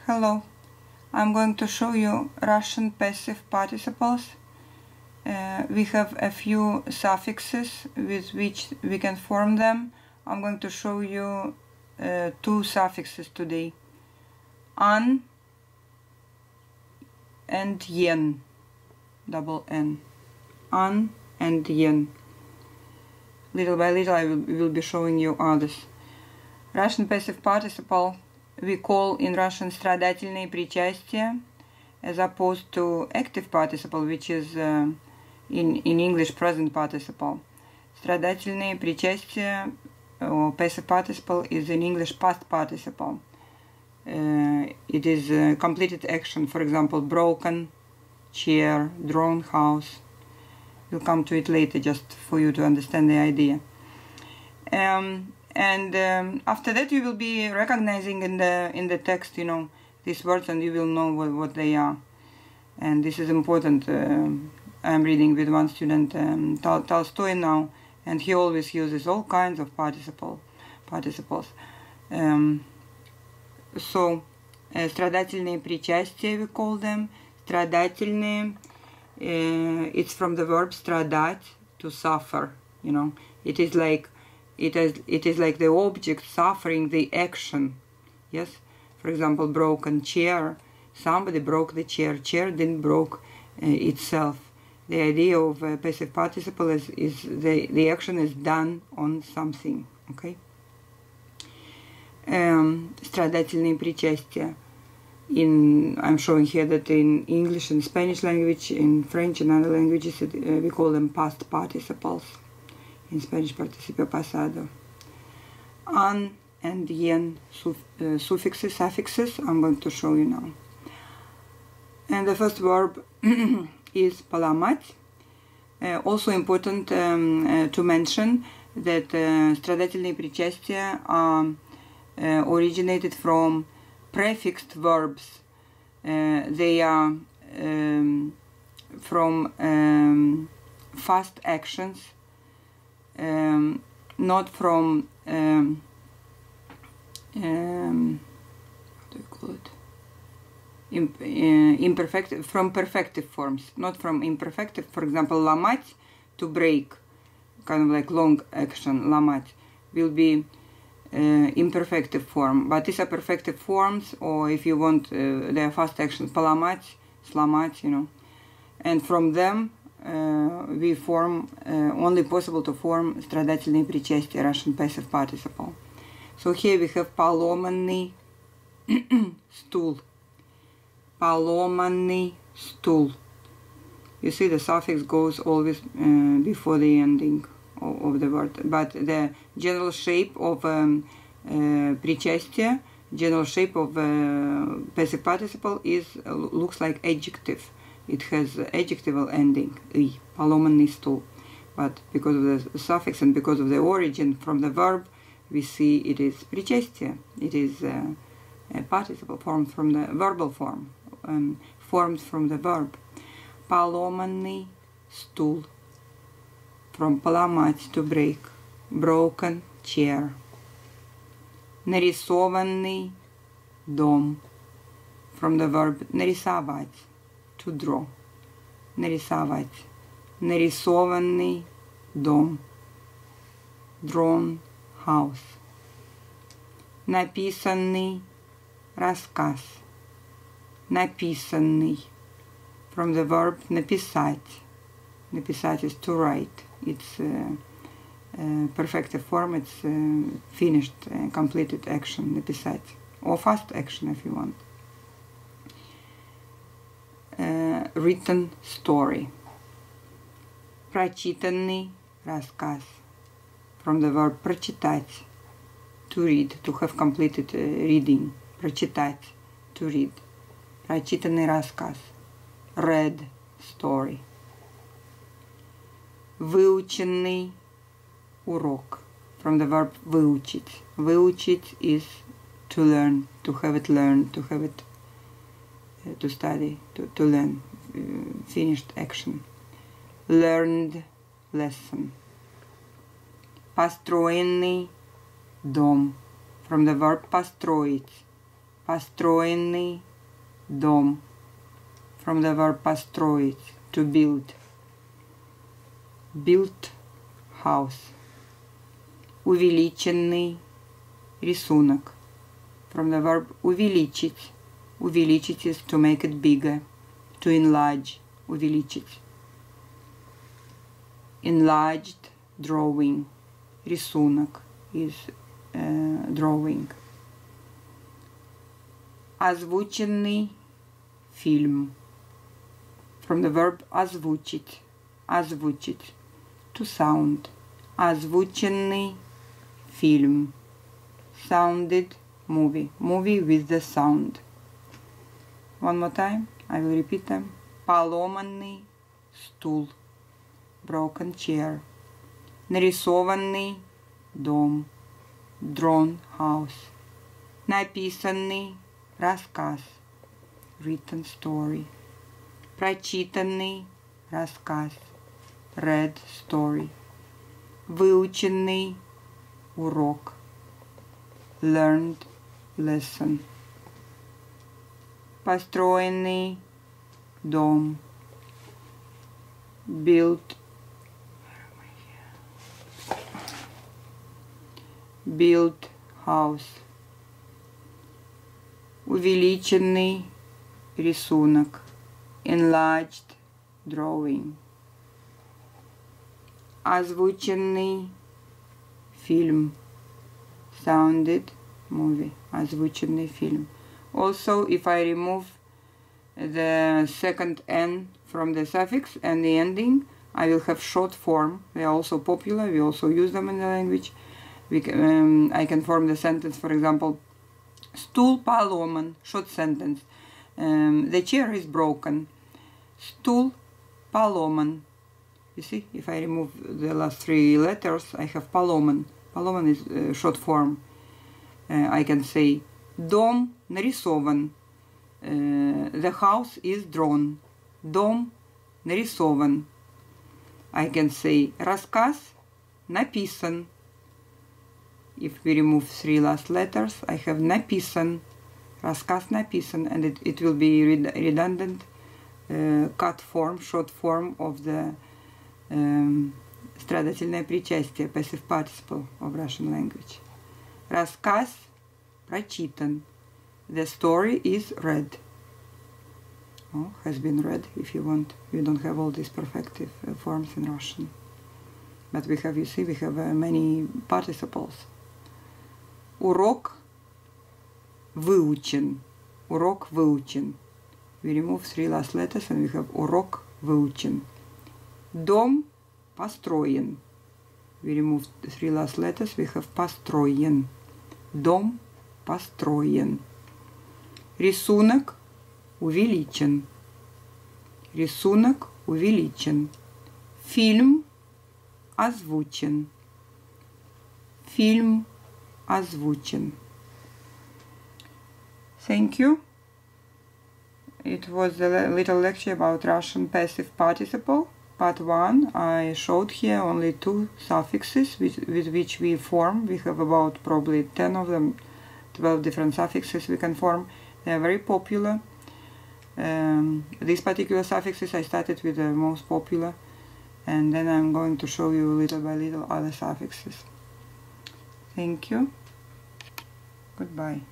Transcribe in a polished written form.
Hello, I'm going to show you Russian passive participles. We have a few suffixes with which we can form them. I'm going to show you two suffixes today, an and yen, double N, an and yen. Little by little I will be showing you others. Russian passive participle we call in Russian stradatelnoye Prichastiye, as opposed to active participle, which is in English present participle. Stradatelnoye Prichastiye or passive participle is in English past participle. It is a completed action, for example, broken chair, drawn house. We'll come to it later just for you to understand the idea. After that you will be recognizing in the text, these words, and you will know what they are. And this is important. I'm reading with one student, Tolstoy now, and he always uses all kinds of participles. Stradatelnoye Prichastiye we call them. Stradatelnoye, it's from the verb stradать, to suffer. It is like the object suffering the action. Yes, for example, broken chair. Somebody broke the chair. Chair didn't broke itself. The idea of passive participle is the action is done on something. Okay. Stradatelnoye Prichastiye. I'm showing here that in English and Spanish language, in French and other languages, we call them past participles. In Spanish, participio pasado. An and yen suffixes, I'm going to show you now. And the first verb is поломать. Also important to mention that stradatelnoye Prichastiye are originated from prefixed verbs. They are from fast actions, not from how do you call it? Imperfective, from perfective forms, not from imperfective. For example, ломать, to break, kind of like long action, ломать, will be imperfective form. But these are perfective forms, or if you want, they are fast actions, поломать, сломать, and from them we form, only possible to form stradatelnoye Prichastiye, Russian passive participle. So here we have поломанный стул. Поломанный стул. You see the suffix goes always before the ending of the word, but the general shape of Prichastiye, general shape of passive participle looks like adjective. It has adjectival ending, и, поломанный стул. But because of the suffix and because of the origin from the verb, we see it is Prichastiye. It is a participle formed from the verbal form, formed from the verb. Поломанный стул. From поломать, to break. Broken chair. Нарисованный дом. From the verb нарисовать, to draw. Нарисовать. Нарисованный дом. Drawn house. Написанный рассказ. Написанный. From the verb написать. Написать is to write. It's perfective form. It's finished, completed action. Написать. Or fast action if you want. Written story. Прочитанный рассказ. From the verb прочитать, to read, to have completed reading. Прочитать, to read. Прочитанный рассказ. Read story. Выученный урок. From the verb выучить. Выучить is to learn, to have it learned, to have it to study, to learn. Finished action. Learned lesson. Построенный дом. From the verb построить, Построенный дом. From the verb построить, to build. Built house. Увеличенный рисунок. From the verb увеличить. Увеличить is to make it bigger, to enlarge. Увеличить. Enlarged drawing. Рисунок is drawing. Озвученный фильм. From the verb озвучить. Озвучить. To sound. Озвученный фильм. Sounded movie. Movie with the sound. One more time. I will repeat them. Поломанный стул. Broken chair. Нарисованный дом. Drawn house. Написанный рассказ. Written story. Прочитанный рассказ. Read story. Выученный урок. Learned lesson. Построенный дом. Built. Built house. Увеличенный рисунок. Enlarged drawing. Озвученный фильм. Sounded movie. Озвученный фильм. Also, if I remove the second N from the suffix and the ending, I will have short form. They are also popular. We also use them in the language. I can form the sentence, for example, Стул поломан. Short sentence. The chair is broken. Стул поломан. You see, if I remove the last three letters, I have поломан. Поломан is short form. I can say Дом нарисован. The house is drawn. Дом нарисован. I can say рассказ написан. If we remove three last letters, I have написан. Рассказ написан, and it will be redundant cut form, short form of the страдательное причастие, passive participle of Russian language. Рассказ прочитан. The story is read. Oh, has been read, if you want. You don't have all these perfective forms in Russian. But we have, you see, we have many participles. Урок выучен. Урок выучен. We remove three last letters and we have урок выучен. Дом построен. We remove three last letters, we have построен. Дом построен. Рисунок увеличен. Рисунок увеличен. Фильм озвучен. Фильм озвучен. Thank you. It was a little lecture about Russian passive participle. Part 1. I showed here only 2 suffixes with which we form. We have about probably 10 of them, 12 different suffixes we can form. They are very popular. These particular suffixes I started with the most popular, and then I'm going to show you little by little other suffixes. Thank you. Goodbye.